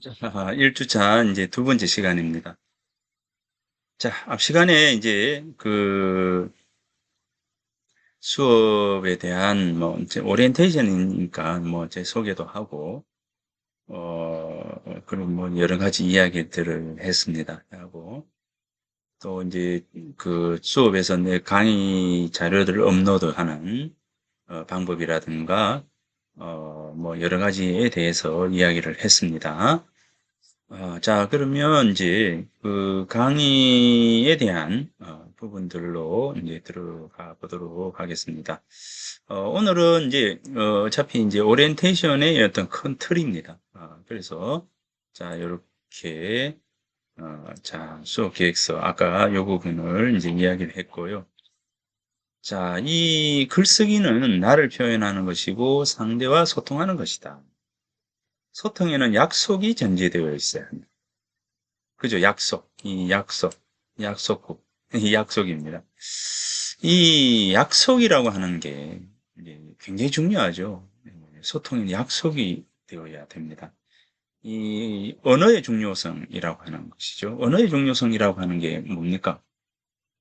자, 1주차 이제 두 번째 시간입니다. 자, 앞 시간에 이제 그 수업에 대한 뭐 이제 오리엔테이션이니까 뭐 제 소개도 하고 그리고 뭐 여러 가지 이야기들을 했습니다. 하고 또 이제 그 수업에서 내 강의 자료들을 업로드하는 방법이라든가 뭐 여러 가지에 대해서 이야기를 했습니다. 자, 그러면 이제 그 강의에 대한 부분들로 이제 들어가 보도록 하겠습니다. 오늘은 이제 어차피 이제 오리엔테이션의 어떤 큰 틀입니다. 그래서 자, 이렇게 자, 수업 계획서 아까 요 부분을 이제 이야기를 했고요. 자, 이 글쓰기는 나를 표현하는 것이고 상대와 소통하는 것이다. 소통에는 약속이 전제되어 있어야 합니다. 그죠? 약속. 이 약속. 약속국. 이 약속입니다. 이 약속이라고 하는 게 이제 굉장히 중요하죠. 소통에는 약속이 되어야 됩니다. 이 언어의 중요성이라고 하는 것이죠. 언어의 중요성이라고 하는 게 뭡니까?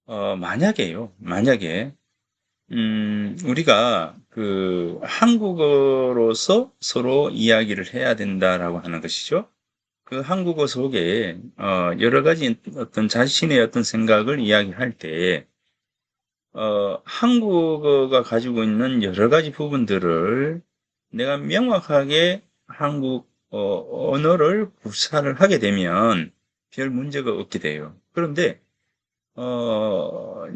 만약에요. 만약에 우리가 그 한국어로서 서로 이야기를 해야 된다라고 하는 것이죠. 그 한국어 속에 여러 가지 어떤 자신의 어떤 생각을 이야기할 때 한국어가 가지고 있는 여러 가지 부분들을 내가 명확하게 한국 언어를 구사를 하게 되면 별 문제가 없게 돼요. 그런데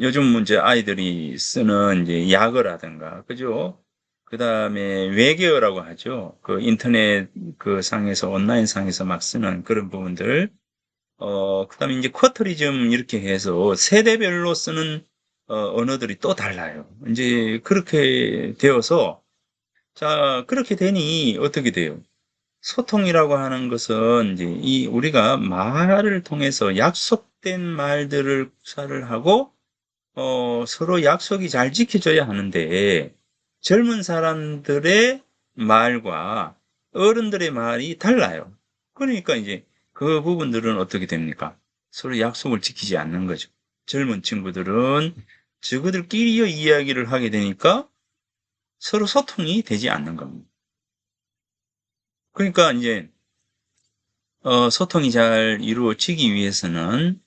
요즘 문제 아이들이 쓰는 이제 약어라든가, 그죠? 그 다음에 외계어라고 하죠. 그 인터넷 그 상에서, 온라인 상에서 막 쓰는 그런 부분들. 그 다음에 이제 쿼터리즘 이렇게 해서 세대별로 쓰는 언어들이 또 달라요. 이제 그렇게 되어서, 자, 그렇게 되니 어떻게 돼요? 소통이라고 하는 것은 이제 이 우리가 말을 통해서 약속된 말들을 구사를 하고 서로 약속이 잘 지켜져야 하는데 젊은 사람들의 말과 어른들의 말이 달라요. 그러니까 이제 그 부분들은 어떻게 됩니까? 서로 약속을 지키지 않는 거죠. 젊은 친구들은 저그들끼리 이야기를 하게 되니까 서로 소통이 되지 않는 겁니다. 그러니까 이제 소통이 잘 이루어지기 위해서는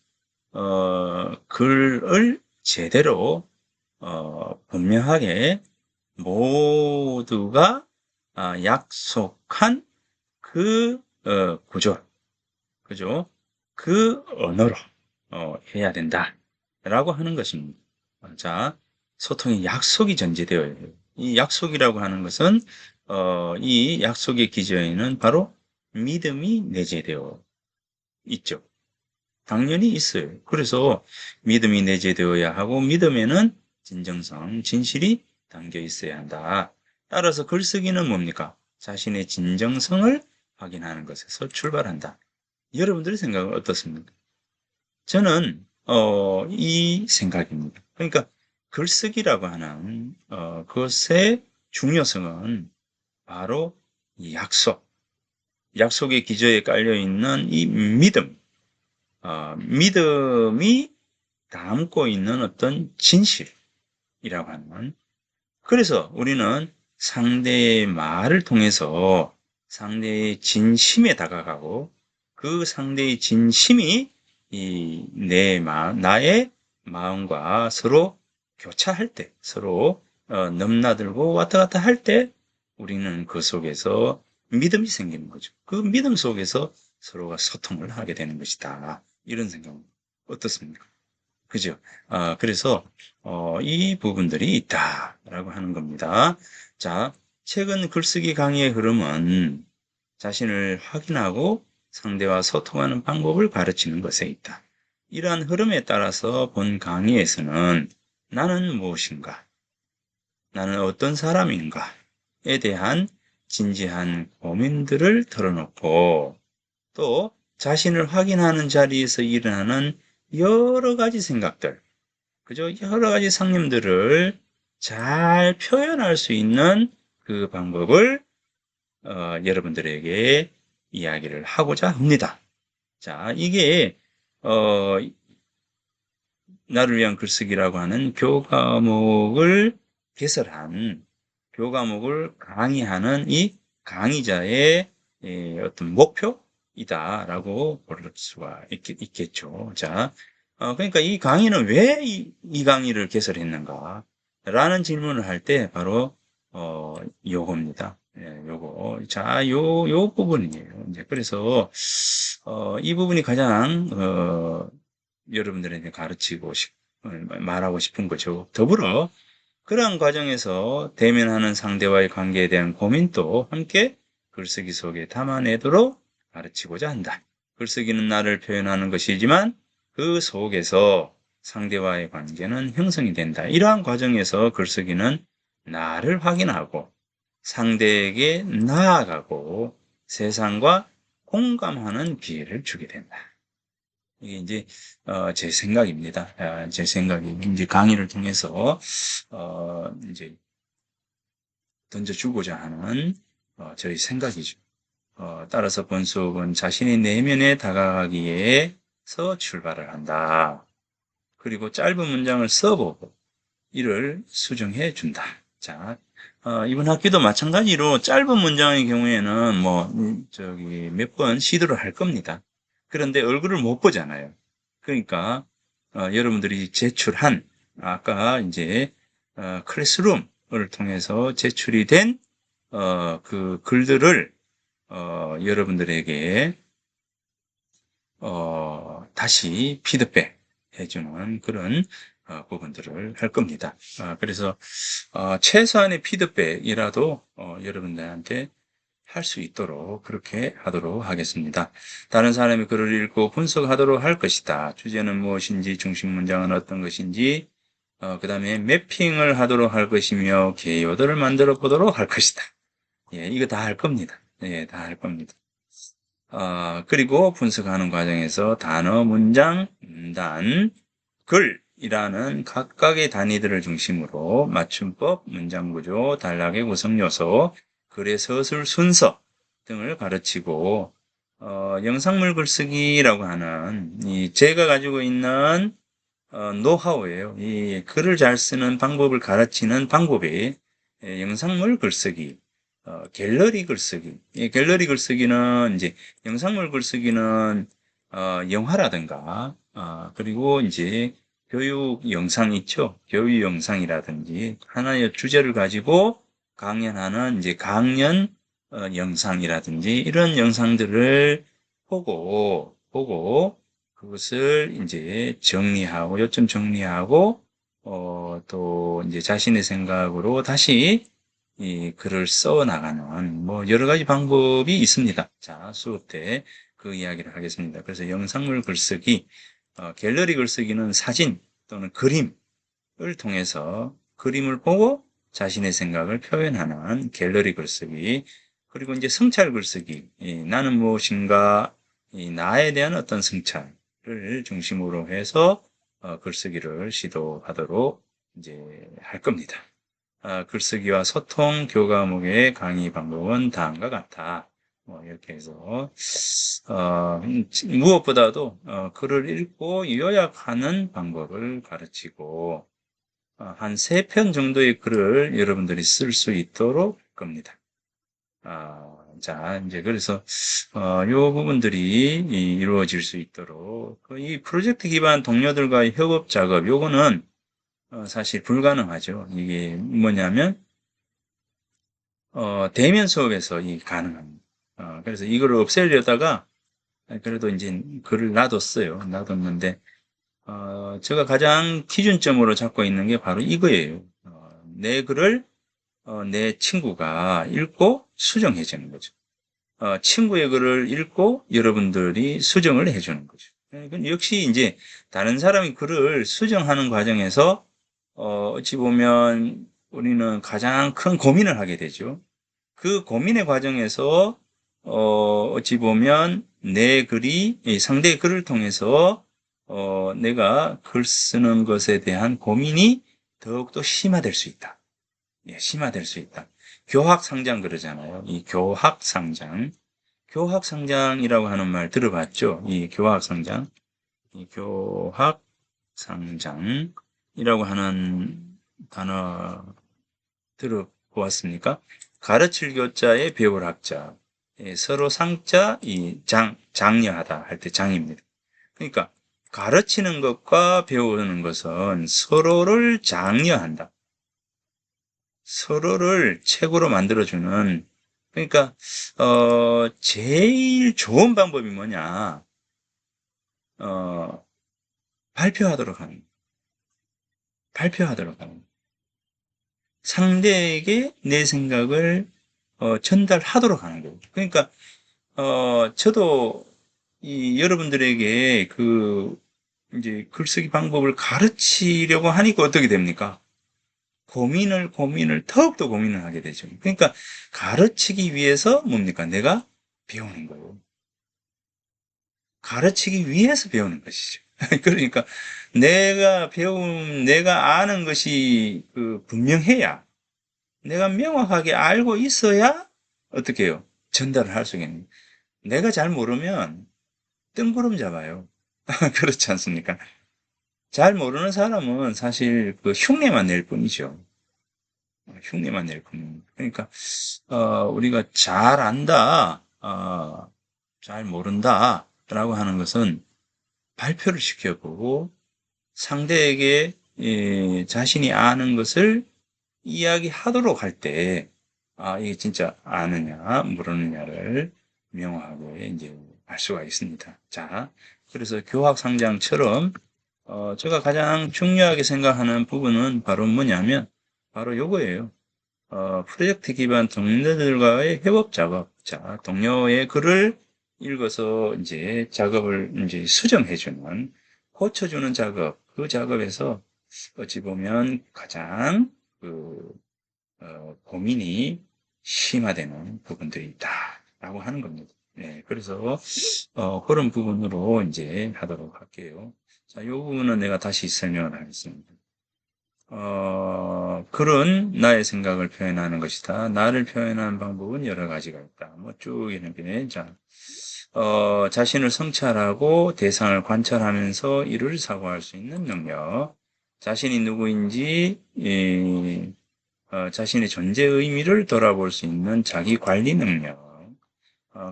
글을 제대로 분명하게 모두가 약속한 그 구조, 그죠? 그 언어로 해야 된다라고 하는 것입니다. 자, 소통의 약속이 전제되어야 돼요. 이 약속이라고 하는 것은 이 약속의 기저에는 바로 믿음이 내재되어 있죠. 당연히 있어요. 그래서 믿음이 내재되어야 하고 믿음에는 진정성, 진실이 담겨 있어야 한다. 따라서 글쓰기는 뭡니까? 자신의 진정성을 확인하는 것에서 출발한다. 여러분들의 생각은 어떻습니까? 저는 이 생각입니다. 그러니까 글쓰기라고 하는 그것의 중요성은 바로 이 약속, 약속의 기저에 깔려 있는 이 믿음, 믿음이 담고 있는 어떤 진실이라고 하는. 그래서 우리는 상대의 말을 통해서 상대의 진심에 다가가고 그 상대의 진심이 나의 마음과 서로 교차할 때, 서로 넘나들고 왔다 갔다 할 때 우리는 그 속에서 믿음이 생기는 거죠. 그 믿음 속에서 서로가 소통을 하게 되는 것이다. 이런 생각 어떻습니까? 그죠? 그래서 이 부분들이 있다라고 하는 겁니다. 자, 최근 글쓰기 강의의 흐름은 자신을 확인하고 상대와 소통하는 방법을 가르치는 것에 있다. 이러한 흐름에 따라서 본 강의에서는 나는 무엇인가? 나는 어떤 사람인가?에 대한 진지한 고민들을 털어놓고 또 자신을 확인하는 자리에서 일어나는 여러 가지 생각들, 그죠? 여러 가지 상념들을 잘 표현할 수 있는 그 방법을 여러분들에게 이야기를 하고자 합니다. 자, 이게 어, 나를 위한 글쓰기라고 하는 교과목을 개설한 교과목을 강의하는 이 강의자의 어떤 목표이다라고 볼 수가 있겠죠. 자, 그러니까 이 강의는 왜 이 강의를 개설했는가? 라는 질문을 할 때 바로 요겁니다. 요거. 자, 요 부분이에요. 이제 그래서 이 부분이 가장 여러분들에게 말하고 싶은 거죠. 더불어 그러한 과정에서 대면하는 상대와의 관계에 대한 고민도 함께 글쓰기 속에 담아내도록 가르치고자 한다. 글쓰기는 나를 표현하는 것이지만 그 속에서 상대와의 관계는 형성이 된다. 이러한 과정에서 글쓰기는 나를 확인하고 상대에게 나아가고 세상과 공감하는 기회를 주게 된다. 이게 이제 제 생각입니다. 제 생각이 이제 강의를 통해서 이제 던져주고자 하는 저희 생각이죠. 따라서 본수업은 자신의 내면에 다가가기 위해서 출발을 한다. 그리고 짧은 문장을 써보고 이를 수정해 준다. 자, 이번 학기도 마찬가지로 짧은 문장의 경우에는 저기 몇 번 시도를 할 겁니다. 그런데 얼굴을 못 보잖아요. 그러니까 여러분들이 제출한 아까 이제 클래스룸을 통해서 제출이 된 그 글들을 여러분들에게 다시 피드백 해주는 그런 부분들을 할 겁니다. 그래서 최소한의 피드백이라도 여러분들한테 할 수 있도록 그렇게 하도록 하겠습니다. 다른 사람이 글을 읽고 분석하도록 할 것이다. 주제는 무엇인지, 중심 문장은 어떤 것인지, 그 다음에 매핑을 하도록 할 것이며, 개요들을 만들어 보도록 할 것이다. 예, 이거 다 할 겁니다. 예, 다 할 겁니다. 그리고 분석하는 과정에서 단어, 문장, 문단, 글이라는 각각의 단위들을 중심으로 맞춤법, 문장구조, 단락의 구성 요소, 글의 서술 순서 등을 가르치고 영상물 글쓰기라고 하는 제가 가지고 있는 노하우예요. 이 글을 잘 쓰는 방법을 가르치는 방법이 영상물 글쓰기, 갤러리 글쓰기. 이 갤러리 글쓰기는 이제 영상물 글쓰기는 영화라든가 그리고 이제 교육 영상 있죠. 교육 영상이라든지 하나의 주제를 가지고 강연하는 이제 강연 영상이라든지 이런 영상들을 보고 그것을 이제 정리하고 요점 정리하고 또 이제 자신의 생각으로 다시 이 글을 써 나가는 여러 가지 방법이 있습니다. 자, 수업 때 그 이야기를 하겠습니다. 그래서 영상물 글쓰기, 갤러리 글쓰기는 사진 또는 그림을 통해서 그림을 보고 자신의 생각을 표현하는 갤러리 글쓰기, 그리고 이제 성찰 글쓰기, 나는 무엇인가, 나에 대한 어떤 성찰을 중심으로 해서 글쓰기를 시도하도록 이제 할 겁니다. 글쓰기와 소통 교과목의 강의 방법은 다음과 같다. 이렇게 해서 무엇보다도 글을 읽고 요약하는 방법을 가르치고 한 3편 정도의 글을 여러분들이 쓸 수 있도록 할 겁니다. 자, 이제 그래서 요 부분들이 이루어질 수 있도록 이 프로젝트 기반 동료들과의 협업 작업 요거는 사실 불가능하죠. 이게 뭐냐면 대면 수업에서 가능합니다. 그래서 이거를 없애려다가 그래도 이제 글을 놔뒀어요. 놔뒀는데 제가 가장 기준점으로 잡고 있는 게 바로 이거예요. 내 글을 내 친구가 읽고 수정해 주는 거죠. 친구의 글을 읽고 여러분들이 수정을 해 주는 거죠. 역시 이제 다른 사람이 글을 수정하는 과정에서 어찌 보면 우리는 가장 큰 고민을 하게 되죠. 그 고민의 과정에서 어찌 보면 내 글이 상대의 글을 통해서 내가 글 쓰는 것에 대한 고민이 더욱더 심화될 수 있다. 예, 심화될 수 있다. 교학상장 그러잖아요. 이 교학상장. 교학상장이라고 하는 말 들어봤죠? 이 교학상장. 이 교학상장이라고 하는 단어 들어보았습니까? 가르칠 교자에 배울 학자. 예, 서로 상자, 장려하다 할 때 장입니다. 그러니까 가르치는 것과 배우는 것은 서로를 장려한다. 서로를 최고로 만들어주는, 그러니까 제일 좋은 방법이 뭐냐? 어, 발표하도록 하는, 발표하도록 하는. 상대에게 내 생각을 전달하도록 하는 거예요. 그러니까 저도 여러분들에게 이제 글쓰기 방법을 가르치려고 하니까 어떻게 됩니까? 고민을 더욱더 고민을 하게 되죠. 그러니까 가르치기 위해서 뭡니까? 내가 배우는 거예요. 가르치기 위해서 배우는 것이죠. 그러니까 내가 아는 것이 분명해야, 내가 명확하게 알고 있어야 어떻게 해요? 전달을 할 수 있는. 내가 잘 모르면 뜬구름 잡아요. 그렇지 않습니까? 잘 모르는 사람은 사실 흉내만 낼 뿐이죠. 흉내만 낼 뿐입니다. 그러니까 우리가 잘 안다, 잘 모른다 라고 하는 것은 발표를 시켜보고 상대에게 자신이 아는 것을 이야기하도록 할 때, 이게 진짜 아느냐, 모르느냐를 명확하게 이제 알 수가 있습니다. 자, 그래서 교학상장처럼, 제가 가장 중요하게 생각하는 부분은 바로 뭐냐면, 바로 요거예요. 프로젝트 기반 동료들과의 협업 작업. 자, 동료의 글을 읽어서 이제 작업을 이제 수정해주는, 고쳐주는 작업. 그 작업에서 어찌 보면 가장 고민이 심화되는 부분들이 있다라고 하는 겁니다. 네, 그래서 그런 부분으로 이제 하도록 할게요. 자, 이 부분은 내가 다시 설명을 하겠습니다. 글은 나의 생각을 표현하는 것이다. 나를 표현하는 방법은 여러 가지가 있다. 뭐 쭉 이렇게. 자, 자신을 성찰하고 대상을 관찰하면서 이를 사고할 수 있는 능력. 자신이 누구인지, 자신의 존재 의미를 돌아볼 수 있는 자기 관리 능력.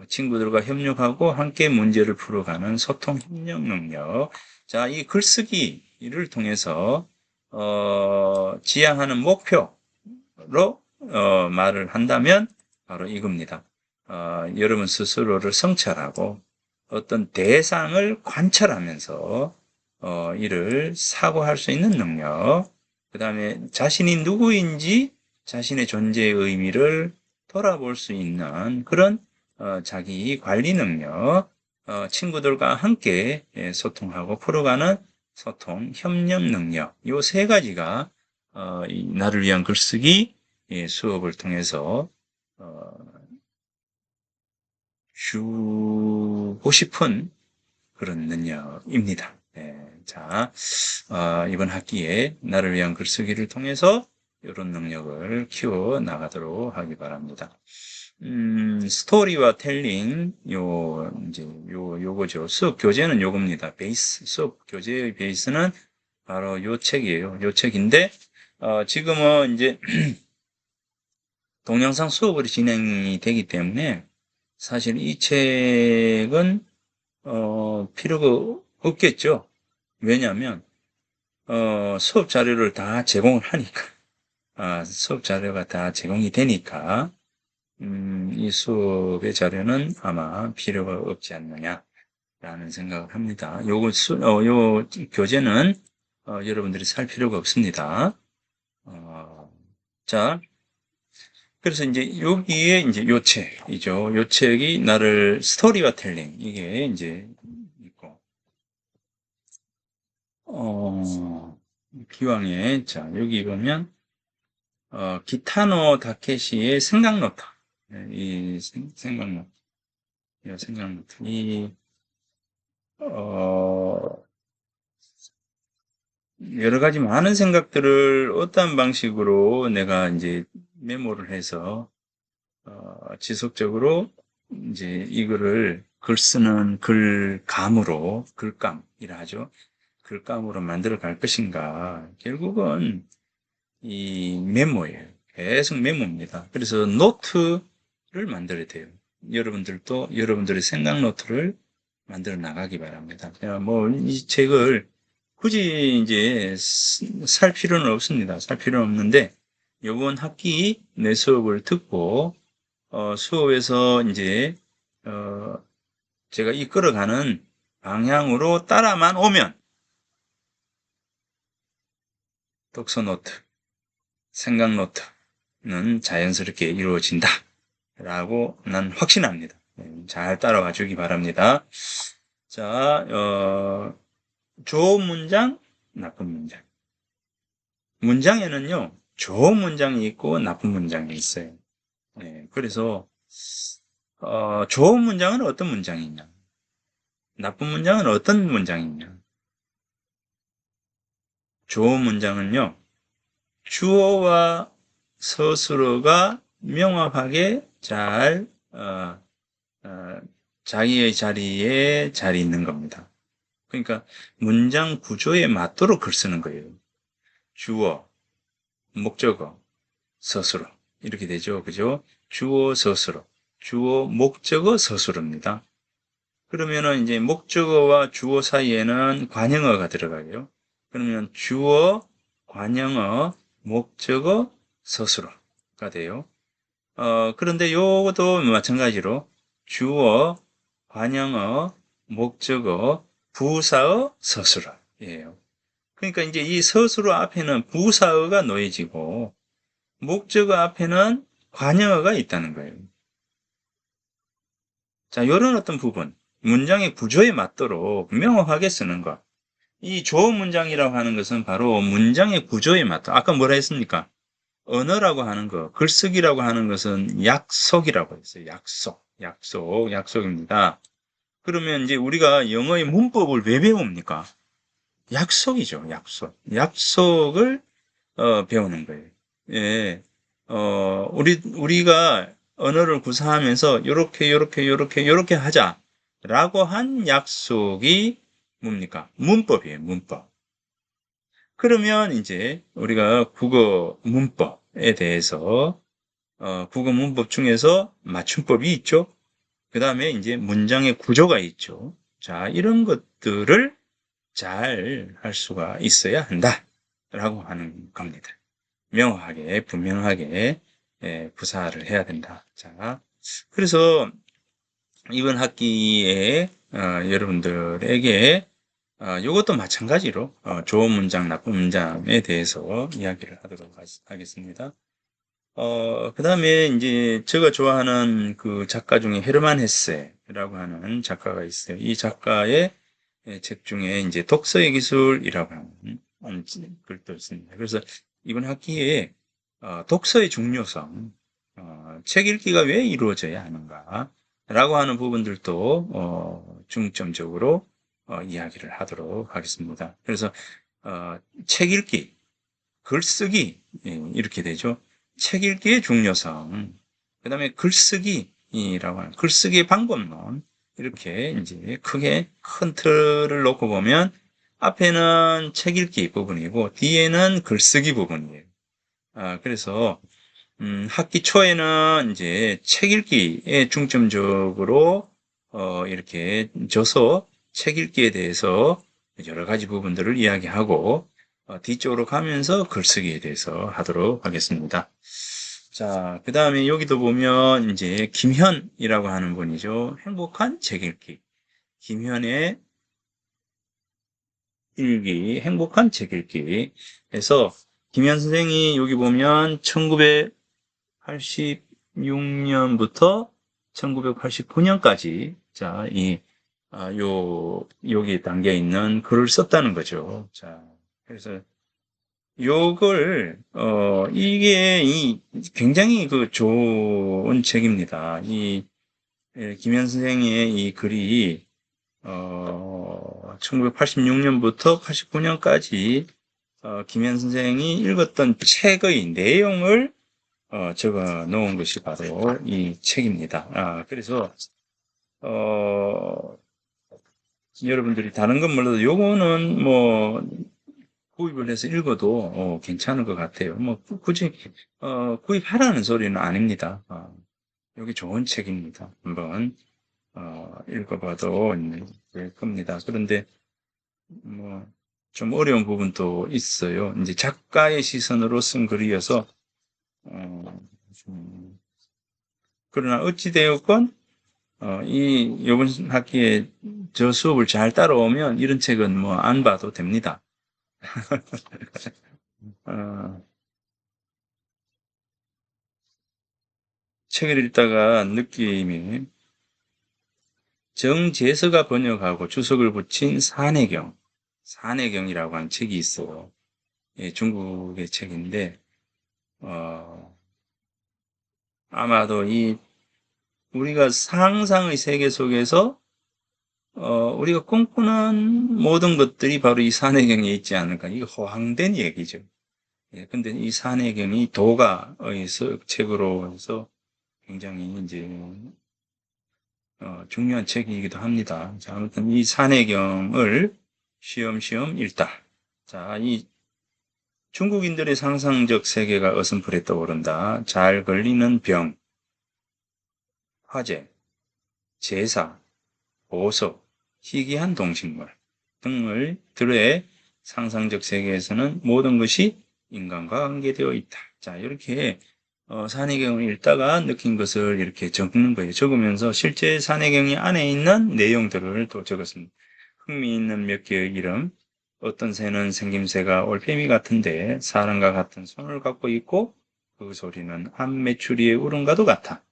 친구들과 협력하고 함께 문제를 풀어가는 소통 협력 능력. 자, 이 글쓰기를 통해서 지향하는 목표로 말을 한다면 바로 이겁니다. 여러분 스스로를 성찰하고 어떤 대상을 관찰하면서 이를 사고할 수 있는 능력, 그 다음에 자신이 누구인지 자신의 존재의 의미를 돌아볼 수 있는 그런 자기 관리 능력, 친구들과 함께 소통하고 풀어가는 소통, 협력 능력, 요 세 가지가 이 나를 위한 글쓰기 수업을 통해서 주고 싶은 그런 능력입니다. 네, 자, 이번 학기에 나를 위한 글쓰기를 통해서 이런 능력을 키워 나가도록 하기 바랍니다. 스토리와 텔링, 요거죠. 수업 교재는 요겁니다. 수업 교재의 베이스는 바로 요 책이에요. 요 책인데, 지금은 이제 동영상 수업으로 진행이 되기 때문에 사실 이 책은, 필요가 없겠죠. 왜냐하면, 수업 자료를 다 제공을 하니까, 수업 자료가 다 제공이 되니까, 이 수업의 자료는 아마 필요가 없지 않느냐라는 생각을 합니다. 요 교재는 여러분들이 살 필요가 없습니다. 자, 그래서 이제 여기에 이제 요 책이죠. 요 책이 나를 스토리와 텔링 이게 이제 있고, 기왕에 자 여기 보면 기타노 다케시의 생각노트, 네, 이 생각노트, 이 생각노트, 어, 여러 가지 많은 생각들을 어떤 방식으로 내가 이제 메모를 해서 지속적으로 이제 이거를 글 쓰는 글감으로, 글감이라 하죠. 글감으로 만들어 갈 것인가. 결국은 이 메모예요. 계속 메모입니다. 그래서 노트를 만들어야 돼요. 여러분들도 여러분들의 생각 노트를 만들어 나가기 바랍니다. 뭐, 이 책을 굳이 이제 살 필요는 없습니다. 살 필요는 없는데, 요번 학기 내 수업을 듣고, 수업에서 이제, 제가 이끌어가는 방향으로 따라만 오면, 독서 노트, 생각 노트는 자연스럽게 이루어진다. 라고 난 확신합니다. 잘 따라와 주기 바랍니다. 자, 좋은 문장, 나쁜 문장. 문장에는요, 좋은 문장이 있고 나쁜 문장이 있어요. 그래서, 좋은 문장은 어떤 문장이냐? 나쁜 문장은 어떤 문장이냐? 좋은 문장은요, 주어와 서술어가 명확하게 잘, 자기의 자리에 잘 있는 겁니다. 그러니까 문장 구조에 맞도록 글 쓰는 거예요. 주어, 목적어, 서술어. 이렇게 되죠. 그죠? 주어, 서술어. 주어, 목적어, 서술어입니다. 그러면은 이제 목적어와 주어 사이에는 관형어가 들어가요. 그러면 주어, 관형어, 목적어, 서술어가 돼요. 그런데 요것도 마찬가지로 주어, 관형어, 목적어, 부사어, 서술어예요. 그러니까 이제 이 서술어 앞에는 부사어가 놓여지고 목적어 앞에는 관형어가 있다는 거예요. 자, 이런 어떤 부분, 문장의 구조에 맞도록 명확하게 쓰는 것. 이 좋은 문장이라고 하는 것은 바로 문장의 구조에 맞다. 아까 뭐라 했습니까? 언어라고 하는 거, 글쓰기라고 하는 것은 약속이라고 했어요. 약속입니다. 그러면 이제 우리가 영어의 문법을 왜 배웁니까? 약속이죠, 약속. 약속을 배우는 거예요. 예. 우리가 언어를 구사하면서 요렇게 하자라고 한 약속이 뭡니까? 문법이에요, 문법. 그러면 이제 우리가 국어 문법에 대해서 국어 문법 중에서 맞춤법이 있죠. 그 다음에 이제 문장의 구조가 있죠. 자, 이런 것들을 잘 할 수가 있어야 한다라고 하는 겁니다. 명확하게, 분명하게 구사를 해야 된다. 자, 그래서 이번 학기에 여러분들에게 이것도 마찬가지로 좋은 문장, 나쁜 문장에 대해서 이야기를 하도록 하겠습니다. 그 다음에 이제 제가 좋아하는 그 작가 중에 헤르만 헤세라고 하는 작가가 있어요. 이 작가의 책 중에 이제 독서의 기술이라고 하는 글도 있습니다. 그래서 이번 학기에 독서의 중요성, 책 읽기가 왜 이루어져야 하는가라고 하는 부분들도 중점적으로 이야기를 하도록 하겠습니다. 그래서 책 읽기, 글쓰기 이렇게 되죠. 책 읽기의 중요성, 그 다음에 글쓰기라고 하는 글쓰기의 방법론 이렇게 이제 크게 큰 틀을 놓고 보면 앞에는 책 읽기 부분이고 뒤에는 글쓰기 부분이에요. 그래서 학기 초에는 이제 책 읽기에 중점적으로 이렇게 줘서 책 읽기에 대해서 여러 가지 부분들을 이야기하고 뒤쪽으로 가면서 글쓰기에 대해서 하도록 하겠습니다. 자, 그 다음에 여기도 보면 이제 김현이라고 하는 분이죠. 행복한 책 읽기. 김현의 일기, 행복한 책 읽기. 해서 김현 선생이 여기 보면 1986년부터 1989년까지 자, 여기 담겨 있는 글을 썼다는 거죠. 자, 그래서 요걸, 굉장히 그 좋은 책입니다. 김현 선생의 이 글이, 1986년부터 89년까지, 김현 선생이 읽었던 책의 내용을, 적어 놓은 것이 바로 이 책입니다. 그래서, 어, 여러분들이 다른 건 몰라도 요거는 뭐, 구입을 해서 읽어도 괜찮을 것 같아요. 뭐, 굳이, 구입하라는 소리는 아닙니다. 여기 좋은 책입니다. 한번, 읽어봐도 될 겁니다. 그런데, 뭐, 좀 어려운 부분도 있어요. 이제 작가의 시선으로 쓴 글이어서, 좀 그러나 어찌되었건, 요번 학기에 저 수업을 잘 따라오면 이런 책은 뭐 안 봐도 됩니다. 어, 책을 읽다가 느낌이 정재서가 번역하고 주석을 붙인 산해경이라고 하는 책이 있어요. 예, 중국의 책인데, 어, 아마도 우리가 상상의 세계 속에서, 우리가 꿈꾸는 모든 것들이 바로 이 산해경에 있지 않을까. 이거 허황된 얘기죠. 예, 근데 이 산해경이 도가의 책으로 해서 굉장히 이제, 중요한 책이기도 합니다. 자, 아무튼 이 산해경을 쉬엄쉬엄 읽다. 자, 이 중국인들의 상상적 세계가 어슴푸레 떠오른다. 잘 걸리는 병, 화재, 제사, 보석, 희귀한 동식물 등을 들의 상상적 세계에서는 모든 것이 인간과 관계되어 있다. 자, 이렇게 산해경을 읽다가 느낀 것을 이렇게 적는 거예요. 적으면서 실제 산해경이 안에 있는 내용들을 또 적었습니다. 흥미있는 몇 개의 이름, 어떤 새는 생김새가 올빼미 같은데 사람과 같은 손을 갖고 있고 그 소리는 암메추리의 울음과도 같아.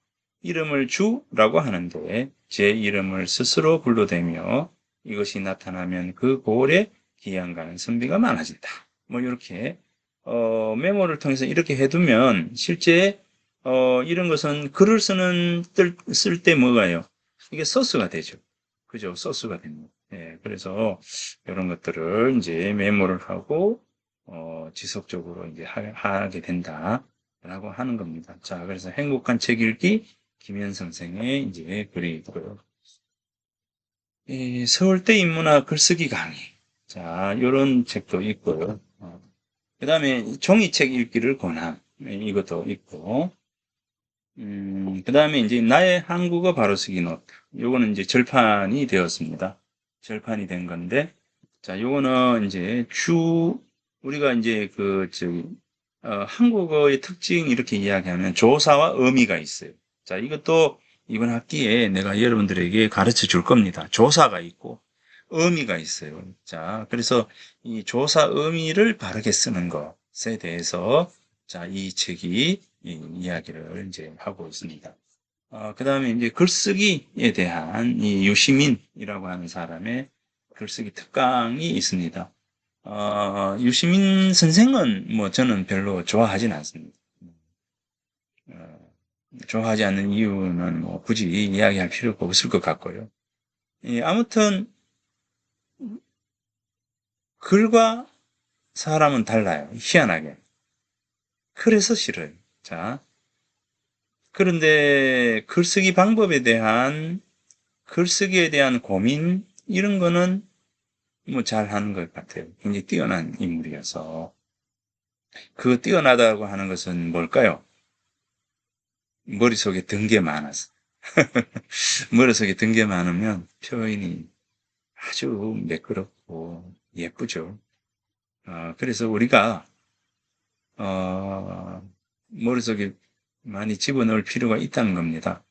이름을 주라고 하는데 제 이름을 스스로 불러대며 이것이 나타나면 그 고을에 기양가는 선비가 많아진다. 뭐 이렇게 메모를 통해서 이렇게 해두면 실제 이런 것은 글을 쓸 때 뭐가요? 이게 소스가 되죠. 그죠? 소스가 됩니다. 예, 그래서 이런 것들을 이제 메모를 하고 지속적으로 이제 하게 된다라고 하는 겁니다. 자, 그래서 행복한 책 읽기 김현 선생의 이제 글이 있고요. 이 서울대 인문학 글쓰기 강의. 자, 이런 책도 있고요. 그 다음에 종이책 읽기를 권함. 이것도 있고. 그 다음에 이제 나의 한국어 바로쓰기 노트. 요거는 이제 절판이 되었습니다. 절판이 된 건데, 자, 요거는 이제 우리가 이제 한국어의 특징 이렇게 이야기하면 조사와 의미가 있어요. 자, 이것도 이번 학기에 내가 여러분들에게 가르쳐 줄 겁니다. 조사가 있고, 의미가 있어요. 자, 그래서 이 조사 의미를 바르게 쓰는 것에 대해서 자, 이 책이 이야기를 이제 하고 있습니다. 그 다음에 이제 글쓰기에 대한 이 유시민이라고 하는 사람의 글쓰기 특강이 있습니다. 유시민 선생은 뭐 저는 별로 좋아하진 않습니다. 어, 좋아하지 않는 이유는 뭐 굳이 이야기할 필요가 없을 것 같고요. 아무튼 글과 사람은 달라요. 희한하게. 그래서 싫어요. 자, 그런데 글쓰기에 대한 고민, 이런 거는 뭐 잘하는 것 같아요. 굉장히 뛰어난 인물이어서. 그 뛰어나다고 하는 것은 뭘까요? 머릿속에 든 게 많아서. 머릿속에 든 게 많으면 표현이 아주 매끄럽고 예쁘죠. 그래서 우리가, 머릿속에 많이 집어넣을 필요가 있다는 겁니다.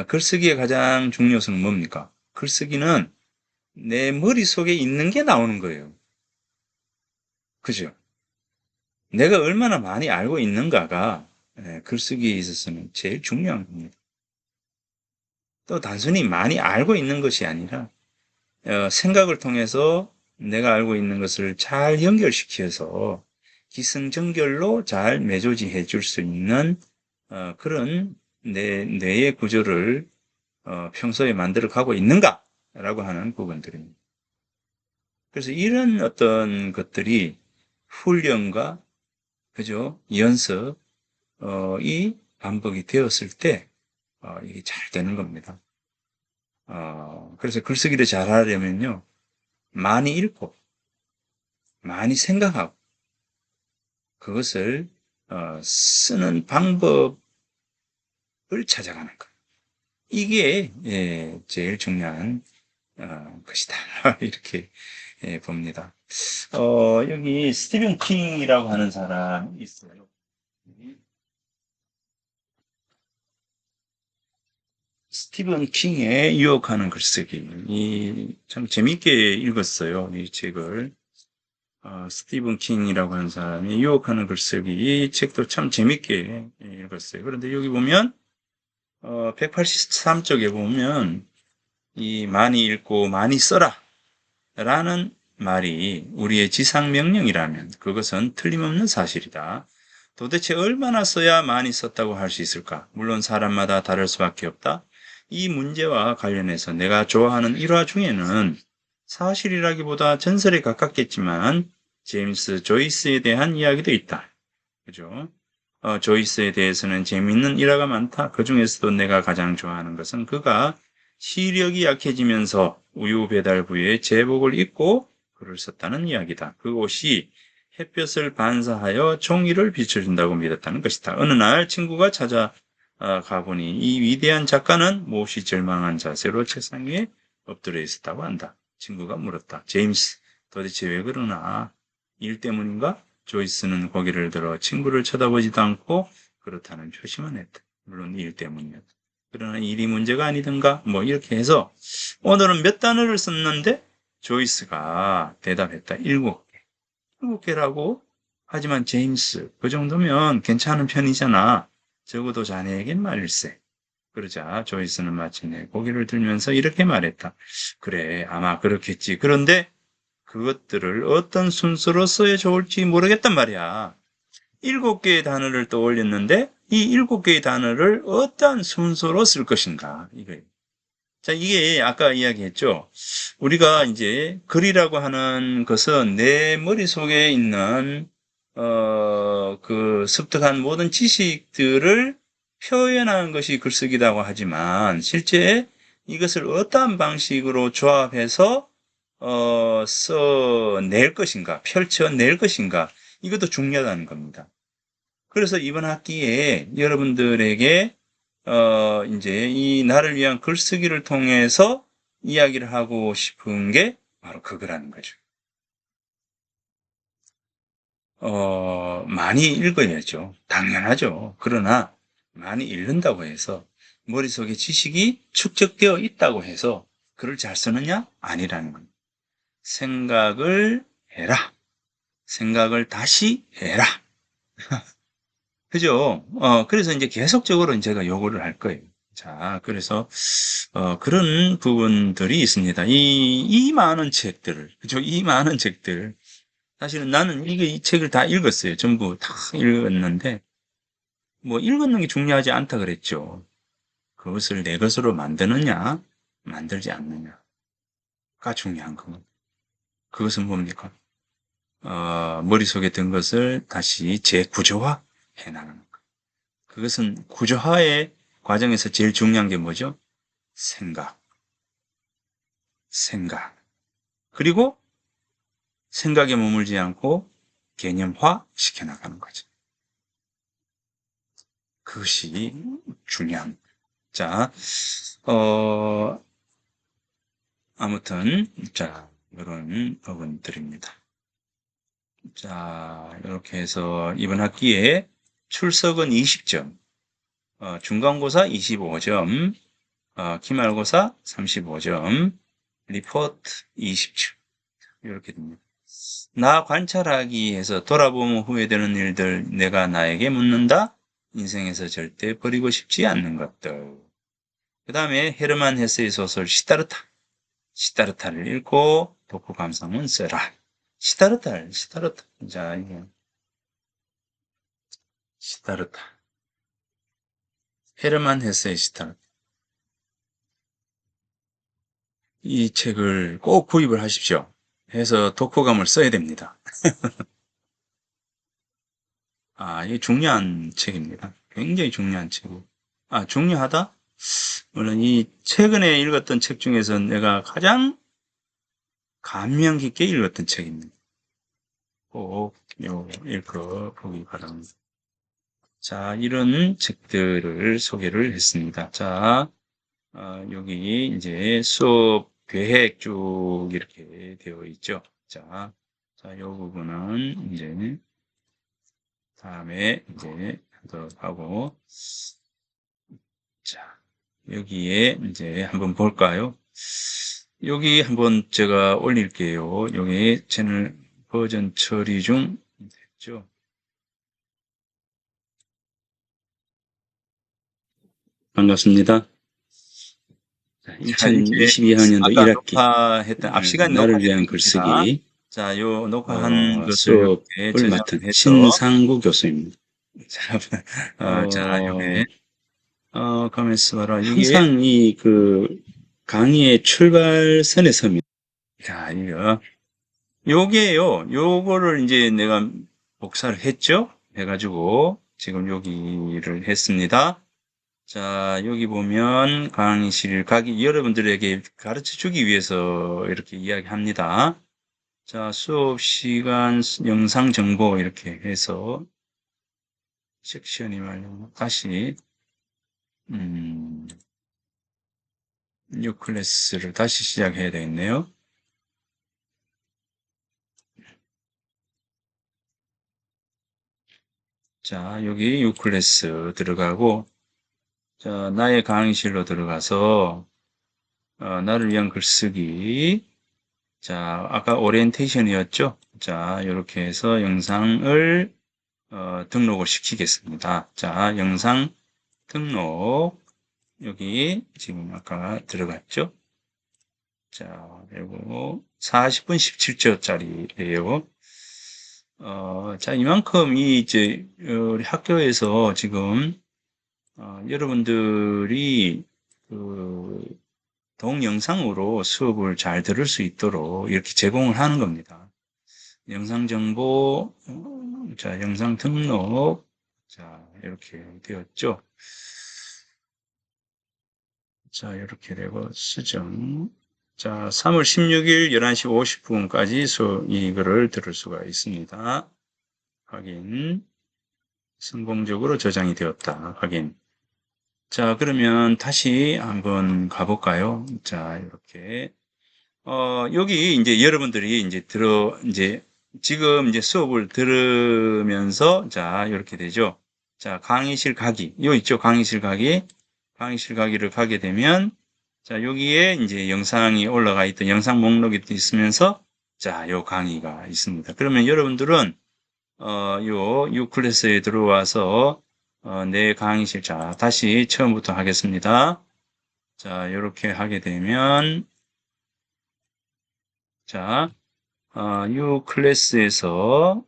글쓰기의 가장 중요성은 뭡니까? 글쓰기는 내 머릿속에 있는 게 나오는 거예요. 그죠? 내가 얼마나 많이 알고 있는가가 글쓰기에 있어서는 제일 중요한 겁니다. 또 단순히 많이 알고 있는 것이 아니라 생각을 통해서 내가 알고 있는 것을 잘 연결시켜서 기승전결로 잘 매조지해 줄 수 있는 그런 내 뇌의 구조를 평소에 만들어 가고 있는가라고 하는 부분들입니다. 그래서 이런 어떤 것들이 훈련과 그죠? 연습, 이 반복이 되었을 때 이게 잘 되는 겁니다. 그래서 글쓰기를 잘 하려면요, 많이 읽고 많이 생각하고 그것을 쓰는 방법을 찾아가는 것. 이게 제일 중요한 것이다. 이렇게 봅니다. 여기 스티븐 킹이라고 하는 사람이 있어요. 스티븐 킹의 유혹하는 글쓰기. 참 재밌게 읽었어요. 이 책을. 스티븐 킹이라고 하는 사람이 유혹하는 글쓰기. 이 책도 참 재밌게 읽었어요. 그런데 여기 보면, 183쪽에 보면, 이 많이 읽고 많이 써라. 라는 말이 우리의 지상명령이라면 그것은 틀림없는 사실이다. 도대체 얼마나 써야 많이 썼다고 할 수 있을까? 물론 사람마다 다를 수밖에 없다. 이 문제와 관련해서 내가 좋아하는 일화 중에는 사실이라기보다 전설에 가깝겠지만 제임스 조이스에 대한 이야기도 있다. 그죠? 조이스에 대해서는 재미있는 일화가 많다. 그 중에서도 내가 가장 좋아하는 것은 그가 시력이 약해지면서 우유 배달부에 제복을 입고 글을 썼다는 이야기다. 그 옷이 햇볕을 반사하여 종이를 비춰준다고 믿었다는 것이다. 어느 날 친구가 찾아가 보니 이 위대한 작가는 몹시 절망한 자세로 책상 위에 엎드려 있었다고 한다. 친구가 물었다. 제임스, 도대체 왜 그러나? 일 때문인가? 조이스는 고개를 들어 친구를 쳐다보지도 않고 그렇다는 표시만 했다. 물론 일 때문이었다. 그러나 일이 문제가 아니던가? 뭐 이렇게 해서 오늘은 몇 단어를 썼는데 조이스가 대답했다. 7개. 7개라고? 하지만 제임스, 그 정도면 괜찮은 편이잖아. 적어도 자네에겐 말일세. 그러자 조이스는 마침내 고개를 들면서 이렇게 말했다. 그래, 아마 그렇겠지. 그런데 그것들을 어떤 순서로 써야 좋을지 모르겠단 말이야. 7개의 단어를 떠올렸는데 이 7개의 단어를 어떤 순서로 쓸 것인가 이거예요. 자, 이게 아까 이야기했죠. 우리가 이제 글이라고 하는 것은 내 머릿속에 있는 그 습득한 모든 지식들을 표현하는 것이 글쓰기라고 하지만 실제 이것을 어떠한 방식으로 조합해서 써낼 것인가, 펼쳐낼 것인가, 이것도 중요하다는 겁니다. 그래서 이번 학기에 여러분들에게, 이제 이 나를 위한 글쓰기를 통해서 이야기를 하고 싶은 게 바로 그거라는 거죠. 많이 읽어야죠. 당연하죠. 그러나 많이 읽는다고 해서 머릿속에 지식이 축적되어 있다고 해서 글을 잘 쓰느냐? 아니라는 겁니다. 생각을 해라. 생각을 다시 해라. 그죠? 그래서 이제 계속적으로 제가 요구를 할 거예요. 자, 그래서, 그런 부분들이 있습니다. 이 많은 책들을, 그죠? 이 많은 책들. 사실은 나는 이 책을 다 읽었어요. 전부 다 읽었는데, 뭐, 읽었는 게 중요하지 않다 그랬죠. 그것을 내 것으로 만드느냐, 만들지 않느냐가 중요한 겁니다. 그것은 뭡니까? 머릿속에 든 것을 다시 재구조화 해 나가는 것. 그것은 구조화의 과정에서 제일 중요한 게 뭐죠? 생각. 생각. 그리고 생각에 머물지 않고 개념화 시켜 나가는 거죠. 그것이 중요합니다. 자, 어, 아무튼, 자, 이런 부분들입니다. 자, 이렇게 해서 이번 학기에 출석은 20점, 중간고사 25점, 기말고사 35점, 리포트 20점. 이렇게 됩니다. 나 관찰하기에서 돌아보면 후회되는 일들, 내가 나에게 묻는다. 인생에서 절대 버리고 싶지 않는 것들. 그 다음에 헤르만 헤세의 소설 시타르타. 시타르타를 읽고 독후 감상문 써라. 시타르타. 자, 이게 시타르타. 헤르만 헤세의 시타르타. 이 책을 꼭 구입을 하십시오. 해서 독후감을 써야 됩니다. 이게 중요한 책입니다. 굉장히 중요한 책이고. 중요하다? 물론 이 최근에 읽었던 책 중에서 내가 가장 감명 깊게 읽었던 책입니다. 꼭 읽어보기 바랍니다. 자, 이런 책들을 소개를 했습니다. 자, 여기 이제 수업 계획 쭉 이렇게 되어 있죠. 자, 이 부분은 이제 다음에 이제 하도록 하고, 자, 여기에 이제 한번 볼까요? 여기 한번 제가 올릴게요. 여기 채널 버전 처리 중 됐죠. 반갑습니다. 2022학년도 아까 1학기 녹화했던 앞 시간 나를 녹화했던 위한 겁니다. 글쓰기 자, 요 녹화한 것을 수업을 이렇게 맡은 저장해서 신상구 교수입니다. 자, 요게 가만있어 봐라. 항상 이 강의의 출발선에 섭니다. 자, 요게요. 요거를 이제 내가 복사를 했죠? 해가지고 지금 여기를 했습니다. 자, 여기 보면 강의실 가기 여러분들에게 가르쳐 주기 위해서 이렇게 이야기합니다. 자, 수업 시간 영상 정보 이렇게 해서 섹션이 말고 다시 뉴 클래스를 다시 시작해야 되겠네요. 자, 여기 뉴 클래스 들어가고 자, 나의 강의실로 들어가서 나를 위한 글쓰기 자, 아까 오리엔테이션이었죠? 자, 이렇게 해서 영상을 등록을 시키겠습니다. 자, 영상 등록 여기 지금 아까 들어갔죠? 자, 그리고 40분 17초짜리예요. 자, 이만큼 이제 우리 학교에서 지금 여러분들이 동영상으로 수업을 잘 들을 수 있도록 이렇게 제공을 하는 겁니다. 영상 정보, 자, 영상 등록, 자, 이렇게 되었죠. 자, 이렇게 되고 수정. 자, 3월 16일 11시 50분까지 이거를 들을 수가 있습니다. 확인. 성공적으로 저장이 되었다. 확인. 자, 그러면 다시 한번 가볼까요? 자, 이렇게. 여기 이제 여러분들이 이제 지금 이제 수업을 들으면서 자, 이렇게 되죠. 자, 강의실 가기. 요 있죠. 강의실 가기. 강의실 가기를 가게 되면 자, 여기에 이제 영상이 올라가 있던 영상 목록이 있으면서 자, 요 강의가 있습니다. 그러면 여러분들은 요 U 클래스에 들어와서 내 강의실 자, 다시 처음부터 하겠습니다. 자, 이렇게 하게 되면 자, U 클래스에서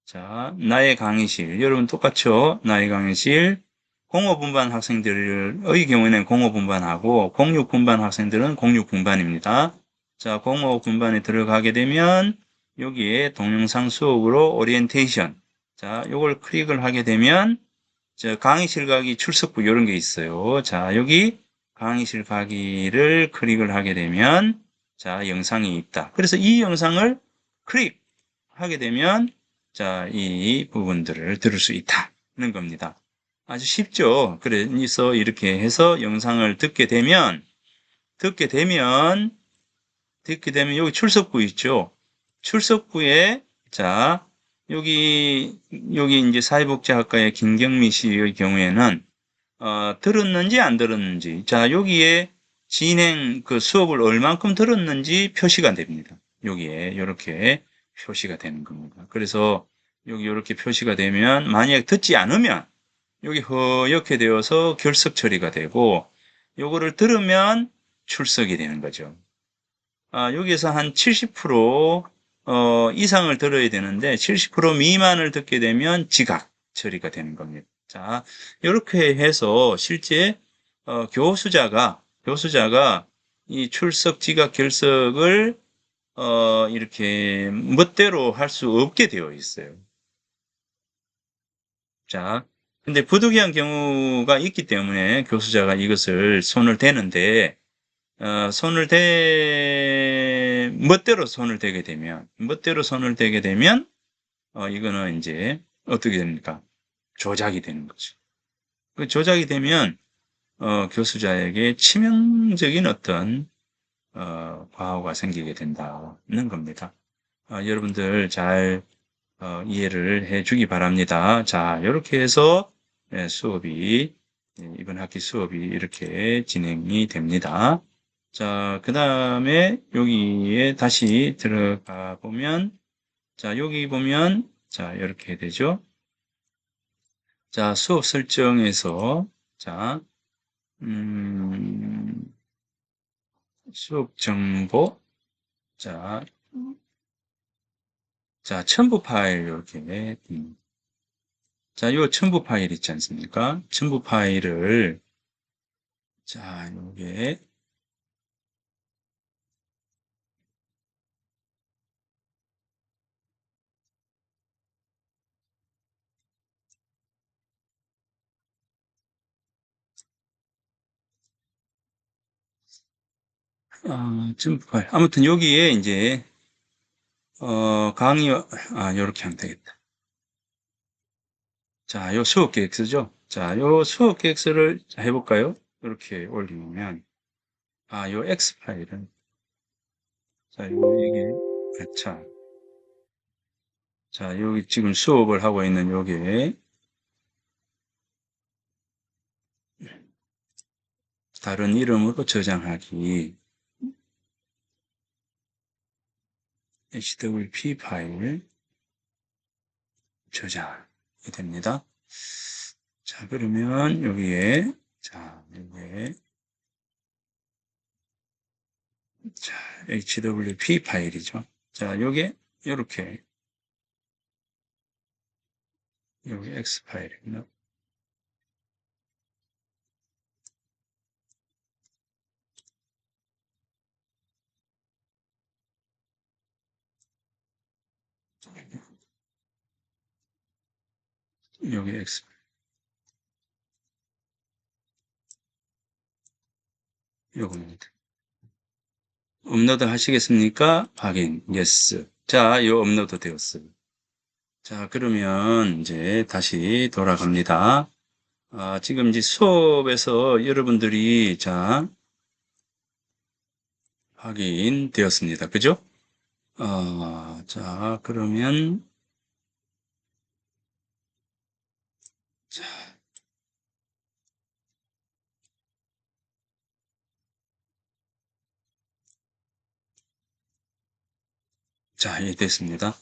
자, 나의 강의실. 여러분 똑같죠? 나의 강의실. 05분반 학생들의 경우에는 05분반하고 06분반 학생들은 06분반입니다. 자, 05분반에 들어가게 되면 여기에 동영상 수업으로 오리엔테이션. 자, 요걸 클릭을 하게 되면 저 강의실 가기 출석부 이런 게 있어요. 자, 여기 강의실 가기를 클릭을 하게 되면 자, 영상이 있다. 그래서 이 영상을 클릭하게 되면 자, 이 부분들을 들을 수 있다는 겁니다. 아주 쉽죠? 그래서 이렇게 해서 영상을 듣게 되면 여기 출석부 있죠? 출석부에 자, 여기 이제 사회복지학과의 김경미 씨의 경우에는 들었는지 안 들었는지 자, 여기에 진행 수업을 얼만큼 들었는지 표시가 됩니다. 여기에 이렇게 표시가 되는 겁니다. 그래서 여기 이렇게 표시가 되면 만약 듣지 않으면 여기 허옇게 되어서 결석 처리가 되고 요거를 들으면 출석이 되는 거죠. 여기에서 한 70% 이상을 들어야 되는데 70% 미만을 듣게 되면 지각 처리가 되는 겁니다. 자, 이렇게 해서 실제 교수자가 이 출석 지각 결석을 이렇게 멋대로 할 수 없게 되어 있어요. 자, 근데 부득이한 경우가 있기 때문에 교수자가 이것을 손을 대는데, 멋대로 손을 대게 되면, 이거는 이제 어떻게 됩니까? 조작이 되는 거죠. 그 조작이 되면, 교수자에게 치명적인 어떤, 과오가 생기게 된다는 겁니다. 여러분들 잘 이해를 해 주기 바랍니다. 자, 이렇게 해서 수업이 이번 학기 수업이 이렇게 진행이 됩니다. 자, 그 다음에 여기에 다시 들어가 보면, 자, 여기 보면, 자, 이렇게 되죠. 자, 수업 설정에서, 자, 음, 수업 정보, 자, 자, 첨부 파일 이렇게, 자, 요 첨부 파일 있지 않습니까? 첨부 파일을, 자, 요게, 첨부 파일. 아무튼 여기에 이제, 요렇게 하면 되겠다. 자, 요 수업 계획서죠? 자, 요 수업 계획서를 해볼까요? 이렇게 올리면, 요 X 파일은, 자, 자, 자, 여기 지금 수업을 하고 있는 요게, 다른 이름으로 저장하기, HWP 파일 저장이 됩니다. 자, 그러면 여기에, 자, 여기에, 자, HWP 파일이죠. 자, 요게, 요렇게, 여기 X 파일이구나. 여기 X, 요겁니다. 업로드 하시겠습니까? 확인, yes. 자, 요 업로드 되었어요. 자, 그러면 이제 다시 돌아갑니다. 지금 이제 수업에서 여러분들이, 자, 확인되었습니다. 그죠? 자, 그러면, 자, 자, 예, 됐습니다.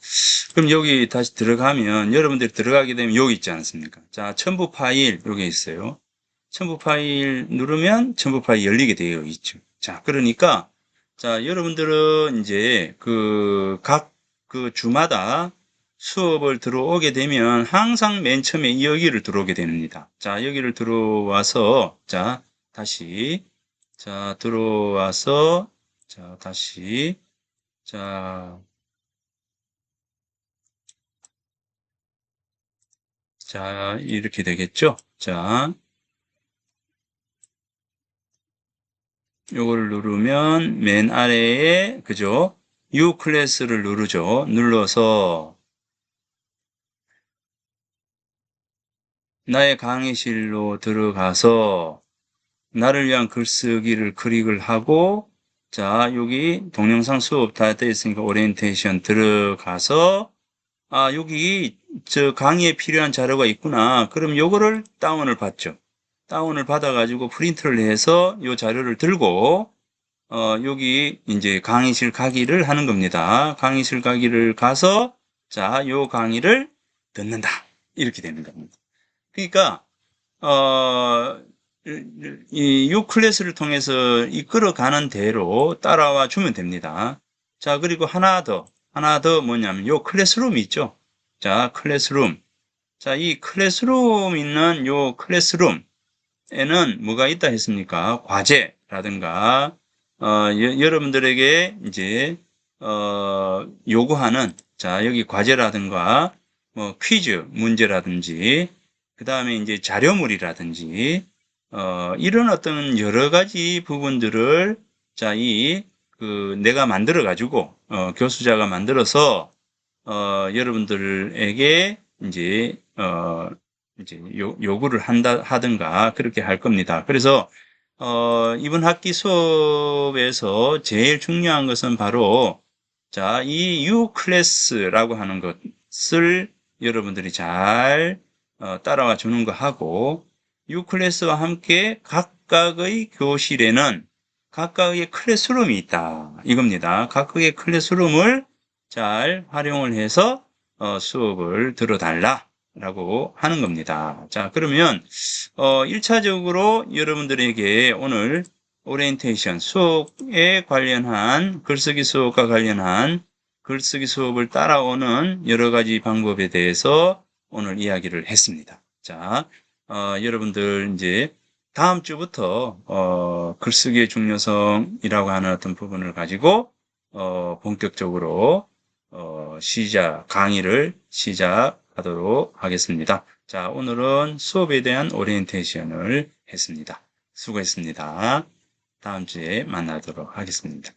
그럼 여기 다시 들어가면, 여러분들이 들어가게 되면 여기 있지 않습니까? 자, 첨부 파일, 여기 있어요. 첨부 파일 누르면 첨부 파일 열리게 되어 있죠. 자, 그러니까, 자, 여러분들은 이제 그 주마다 수업을 들어오게 되면 항상 맨 처음에 여기를 들어오게 됩니다. 자, 여기를 들어와서, 자, 다시, 자, 들어와서, 자, 다시, 자, 자, 이렇게 되겠죠? 자, 요거를 누르면 맨 아래에, 그죠? U 클래스를 누르죠. 눌러서 나의 강의실로 들어가서 나를 위한 글쓰기를 클릭을 하고, 자, 여기 동영상 수업 다 되어 있으니까 오리엔테이션 들어가서, 여기 저 강의에 필요한 자료가 있구나. 그럼 요거를 다운을 받죠. 다운을 받아가지고 프린트를 해서 요 자료를 들고, 여기 이제 강의실 가기를 하는 겁니다. 강의실 가기를 가서, 자, 요 강의를 듣는다. 이렇게 되는 겁니다. 그러니까, 어, 이 클래스를 통해서 이끌어가는 대로 따라와 주면 됩니다. 자, 그리고 하나 더 뭐냐면 요 클래스룸이 있죠. 자, 클래스룸. 자, 이 클래스룸 있는 요 클래스룸에는 뭐가 있다 했습니까? 과제라든가, 여러분들에게 이제, 요구하는, 자, 여기 과제라든가, 뭐, 퀴즈 문제라든지, 그 다음에 이제 자료물이라든지, 이런 어떤 여러 가지 부분들을, 자, 내가 만들어가지고, 교수자가 만들어서, 여러분들에게 이제 요구를 하든가, 그렇게 할 겁니다. 그래서, 이번 학기 수업에서 제일 중요한 것은 바로, 자, 이 U 클래스라고 하는 것을 여러분들이 잘 따라와 주는 거 하고, U 클래스와 함께 각각의 교실에는 각각의 클래스룸이 있다. 이겁니다. 각각의 클래스룸을 잘 활용을 해서 수업을 들어달라. 라고 하는 겁니다. 자, 그러면 1차적으로 여러분들에게 오늘 오리엔테이션 수업에 관련한 글쓰기 수업과 관련한 글쓰기 수업을 따라오는 여러 가지 방법에 대해서 오늘 이야기를 했습니다. 자, 여러분들 이제 다음 주부터 글쓰기의 중요성이라고 하는 어떤 부분을 가지고 본격적으로 강의를 시작하도록 하겠습니다. 자, 오늘은 수업에 대한 오리엔테이션을 했습니다. 수고했습니다. 다음 주에 만나도록 하겠습니다.